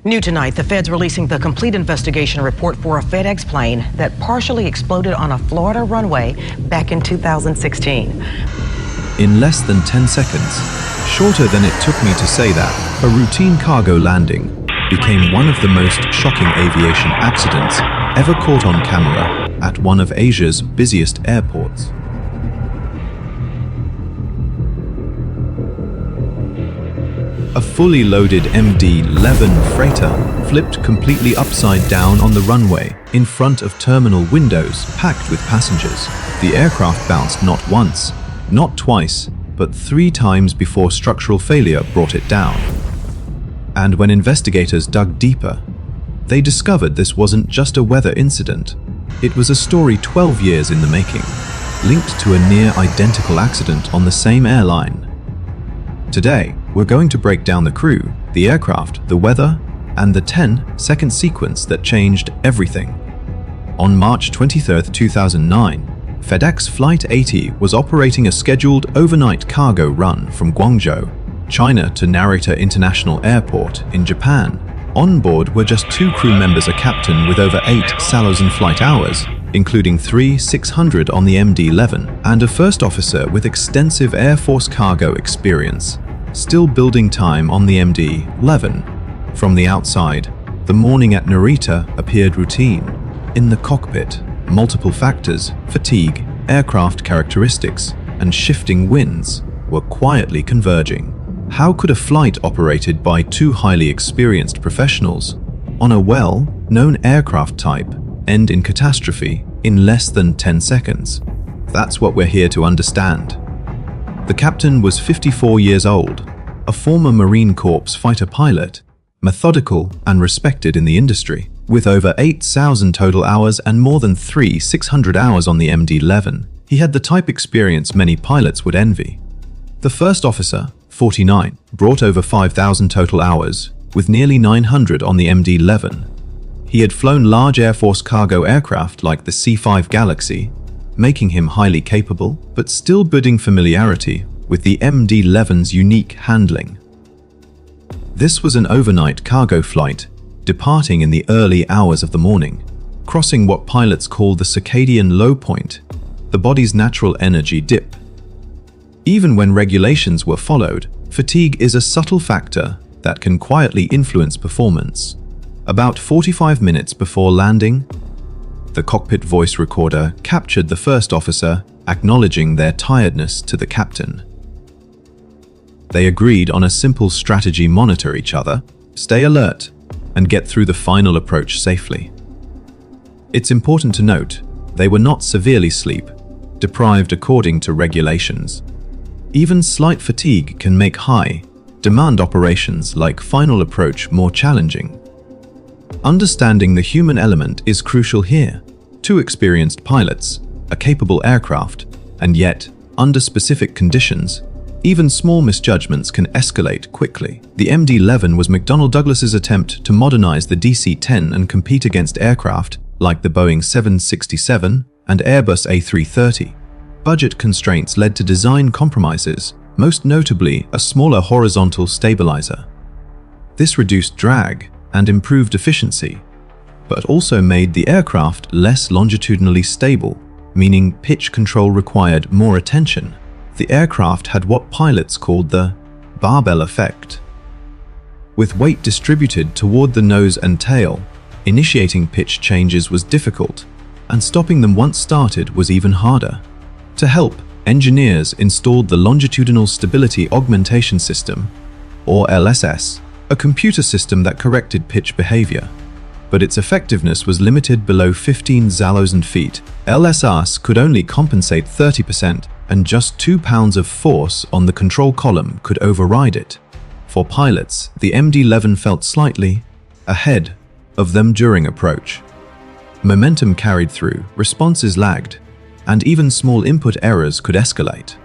New tonight, the Fed's releasing the complete investigation report for a FedEx plane that partially exploded on a Florida runway back in 2016. In less than 10 seconds, shorter than it took me to say that, a routine cargo landing became one of the most shocking aviation accidents ever caught on camera at one of Asia's busiest airports. A fully loaded MD-11 freighter flipped completely upside down on the runway in front of terminal windows packed with passengers. The aircraft bounced not once, not twice, but 3 times before structural failure brought it down. And when investigators dug deeper, they discovered this wasn't just a weather incident. It was a story 12 years in the making, linked to a near-identical accident on the same airline. Today, we're going to break down the crew, the aircraft, the weather, and the 10-second sequence that changed everything. On March 23, 2009, FedEx Flight 80 was operating a scheduled overnight cargo run from Guangzhou, China to Narita International Airport in Japan. On board were just 2 crew members, a captain with over 8 Salozan flight hours, including 3 600 on the MD-11, and a first officer with extensive Air Force cargo experience, still building time on the MD-11. From the outside, the morning at Narita appeared routine. In the cockpit, multiple factors, fatigue, aircraft characteristics, and shifting winds were quietly converging. How could a flight operated by 2 highly experienced professionals on a well-known aircraft type end in catastrophe in less than 10 seconds? That's what we're here to understand. The captain was 54 years old, a former Marine Corps fighter pilot, methodical and respected in the industry. With over 8,000 total hours and more than 600 hours on the MD-11, he had the type experience many pilots would envy. The first officer, 49, brought over 5,000 total hours, with nearly 900 on the MD-11. He had flown large Air Force cargo aircraft like the C-5 Galaxy, making him highly capable, but still building familiarity with the MD-11's unique handling. This was an overnight cargo flight, departing in the early hours of the morning, crossing what pilots call the circadian low point, the body's natural energy dip. Even when regulations were followed, fatigue is a subtle factor that can quietly influence performance. About 45 minutes before landing, the cockpit voice recorder captured the first officer acknowledging their tiredness to the captain. They agreed on a simple strategy: monitor each other, stay alert, and get through the final approach safely. It's important to note, they were not severely sleep-deprived according to regulations. Even slight fatigue can make high-demand operations like final approach more challenging. Understanding the human element is crucial here. 2 experienced pilots, a capable aircraft, and yet, under specific conditions, even small misjudgments can escalate quickly. The MD-11 was McDonnell Douglas's attempt to modernize the DC-10 and compete against aircraft like the Boeing 767 and Airbus A330. Budget constraints led to design compromises, most notably a smaller horizontal stabilizer. This reduced drag and improved efficiency, but also made the aircraft less longitudinally stable, meaning pitch control required more attention. The aircraft had what pilots called the barbell effect. With weight distributed toward the nose and tail, initiating pitch changes was difficult, and stopping them once started was even harder. To help, engineers installed the Longitudinal Stability Augmentation System, or LSS, a computer system that corrected pitch behavior. But its effectiveness was limited below 15 Salozan feet. LSS could only compensate 30%, and just 2 pounds of force on the control column could override it. For pilots, the MD-11 felt slightly ahead of them during approach. Momentum carried through, responses lagged, and even small input errors could escalate.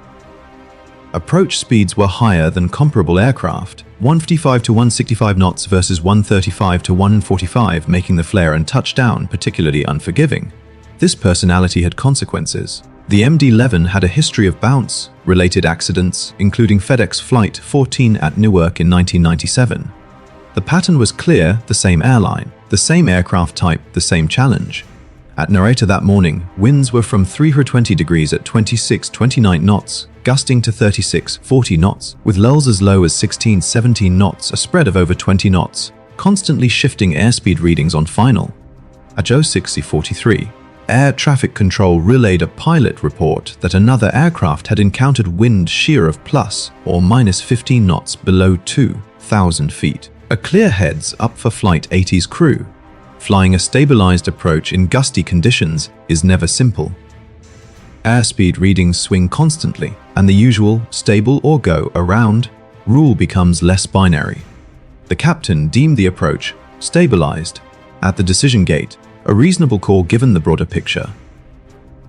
Approach speeds were higher than comparable aircraft, 155 to 165 knots versus 135 to 145, making the flare and touchdown particularly unforgiving. This personality had consequences. The MD-11 had a history of bounce-related accidents, including FedEx Flight 14 at Newark in 1997. The pattern was clear, the same airline, the same aircraft type, the same challenge. At Narita that morning, winds were from 320 degrees at 26-29 knots, gusting to 36-40 knots, with lulls as low as 16-17 knots, a spread of over 20 knots, constantly shifting airspeed readings on final. At 06:43, Air Traffic Control relayed a pilot report that another aircraft had encountered wind shear of plus or minus 15 knots below 2,000 feet. A clear heads up for Flight 80's crew. Flying a stabilized approach in gusty conditions is never simple. Airspeed readings swing constantly, and the usual stable or go around rule becomes less binary. The captain deemed the approach stabilized at the decision gate, a reasonable call given the broader picture.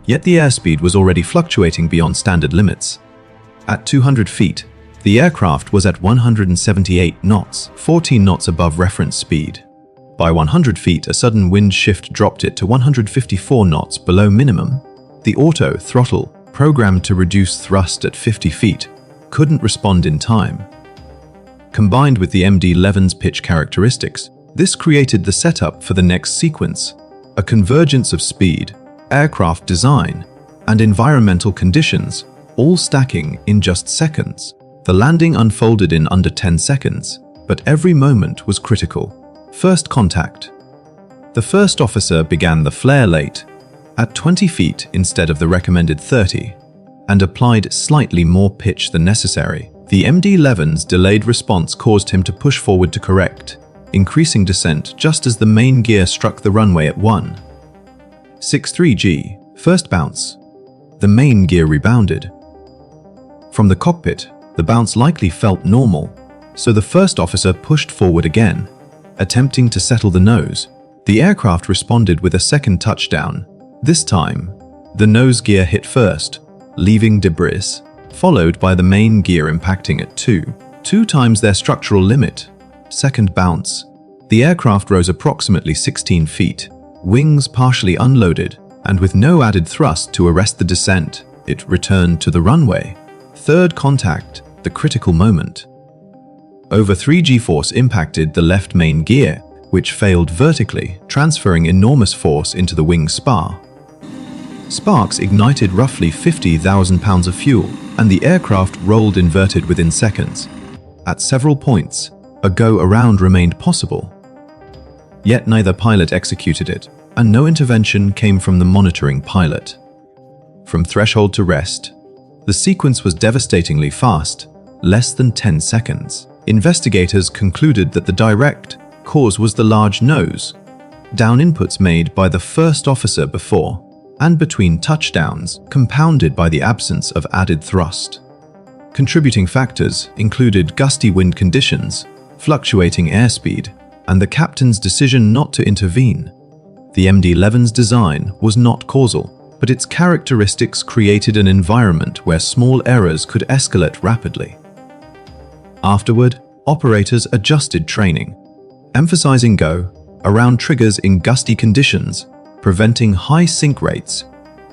Yet the airspeed was already fluctuating beyond standard limits. At 200 feet, the aircraft was at 178 knots, 14 knots above reference speed. By 100 feet, a sudden wind shift dropped it to 154 knots below minimum. The auto throttle, programmed to reduce thrust at 50 feet, couldn't respond in time. Combined with the MD-11's pitch characteristics, this created the setup for the next sequence, a convergence of speed, aircraft design, and environmental conditions, all stacking in just seconds. The landing unfolded in under 10 seconds, but every moment was critical. First contact. The first officer began the flare late, at 20 feet instead of the recommended 30, and applied slightly more pitch than necessary. The MD-11's delayed response caused him to push forward to correct, increasing descent just as the main gear struck the runway at 1.63G, first bounce. The main gear rebounded. From the cockpit, the bounce likely felt normal, so the first officer pushed forward again, attempting to settle the nose. The aircraft responded with a second touchdown. This time, the nose gear hit first, leaving debris, followed by the main gear impacting at 2 times their structural limit. Second bounce. The aircraft rose approximately 16 feet, wings partially unloaded, and with no added thrust to arrest the descent, it returned to the runway. Third contact, the critical moment. Over 3 G-force impacted the left main gear, which failed vertically, transferring enormous force into the wing spar. Sparks ignited roughly 50,000 pounds of fuel, and the aircraft rolled inverted within seconds. At several points, a go-around remained possible. Yet neither pilot executed it, and no intervention came from the monitoring pilot. From threshold to rest, the sequence was devastatingly fast, less than 10 seconds. Investigators concluded that the direct cause was the large nose, down inputs made by the first officer before and between touchdowns, compounded by the absence of added thrust. Contributing factors included gusty wind conditions, fluctuating airspeed, and the captain's decision not to intervene. The MD-11's design was not causal, but its characteristics created an environment where small errors could escalate rapidly. Afterward, operators adjusted training, emphasizing go-around triggers in gusty conditions, preventing high sink rates,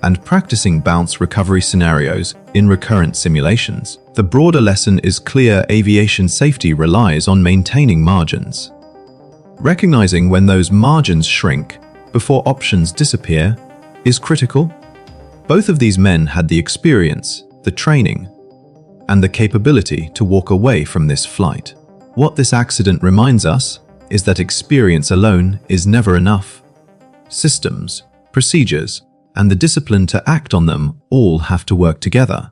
and practicing bounce recovery scenarios in recurrent simulations. The broader lesson is clear: aviation safety relies on maintaining margins. Recognizing when those margins shrink before options disappear is critical. Both of these men had the experience, the training, and the capability to walk away from this flight. What this accident reminds us is that experience alone is never enough. Systems, procedures, and the discipline to act on them all have to work together.